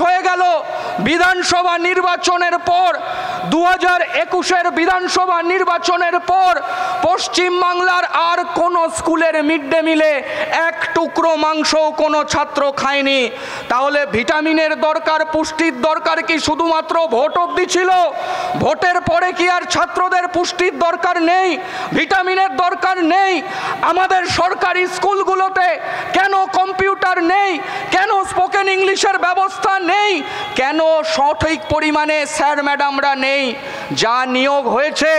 হয়ে গেল বিধানসভা নির্বাচনের পর, 2021-এর বিধানসভা নির্বাচনের পর পশ্চিম বাংলার আর কোনো স্কুলের মিড ডে মিলে এক টুকরো মাংসও কোনো ছাত্র খায়নি। তাহলে ভিটামিনের দরকার, পুষ্টির দরকার কি শুধুমাত্র ভোট অবধি ছিল? ভোটের পরে কি আর ছাত্রদের পুষ্টির দরকার নেই, ভিটামিনের দরকার নেই? আমাদের সরকারি স্কুলগুলোতে কেন কম্পিউটার নেই? কেন স্পোকেন ইংলিশের ব্যবস্থা নেই? কেন সঠিক পরিমাণে স্যার ম্যাডামরা নেই? যা নিয়োগ হয়েছে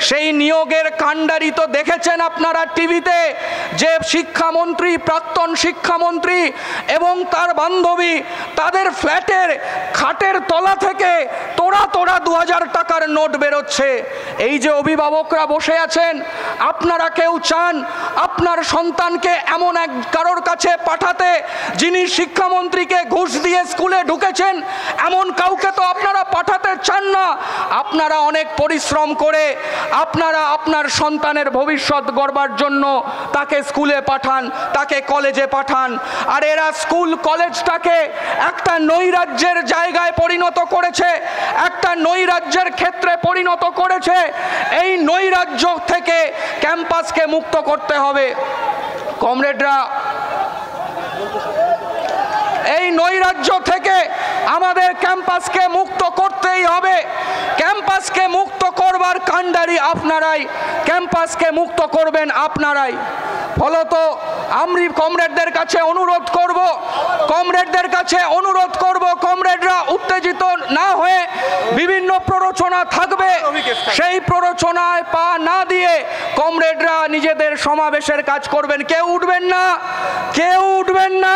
সেই নিয়োগের কাণ্ডারি তো দেখেছেন আপনারা টিভিতে, যে শিক্ষামন্ত্রী, প্রাক্তন শিক্ষামন্ত্রী এবং তার বান্ধবী, তাদের ফ্ল্যাটের খাটের তলা থেকে তোড়া 2000 টাকার নোট বেরোচ্ছে। এই যে অভিভাবকরা বসে আছেন, আপনারা কেউ চান আপনার সন্তানকে এমন এক কারোর কাছে পাঠাতে যিনি শিক্ষামন্ত্রীকে ঘুষ দিয়ে স্কুলে ঢুকেছেন? এমন কাউকে তো আপনারা পাঠাতে চান না। আপনারা অনেক পরিশ্রম করে আপনারা আপনার সন্তানের ভবিষ্যৎ গড়বার জন্য তাকে স্কুলে পাঠান, তাকে কলেজে পাঠান। আর এরা স্কুল কলেজটাকে একটা নৈরাজ্যের জায়গায় পরিণত করেছে, একটা নৈরাজ্যের ক্ষেত্রে পরিণত করেছে। এই নৈরাজ্য থেকে ক্যাম্পাসকে মুক্ত করতে হবে কমরেডরা। এই নৈরাজ্য থেকে আমাদের ক্যাম্পাসকে মুক্ত করতেই হবে। ক্যাম্পাসকে মুক্ত করবার কাণ্ডারি আপনারাই, ক্যাম্পাসকে মুক্ত করবেন আপনারাই। ফলত আমি কমরেডদের কাছে অনুরোধ করব, কমরেডরা উত্তেজিত না হয়ে, বিভিন্ন প্ররোচনা থাকবে, সেই প্ররোচনায় পা না দিয়ে কমরেডরা নিজেদের সমাবেশের কাজ করবেন। কেউ উঠবেন না,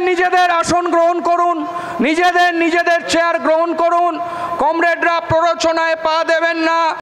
নিজেদের আসন গ্রহণ করুন, নিজেদের চেয়ার গ্রহণ করুন। কমরেডরা প্ররোচনায় পা দেবেন না।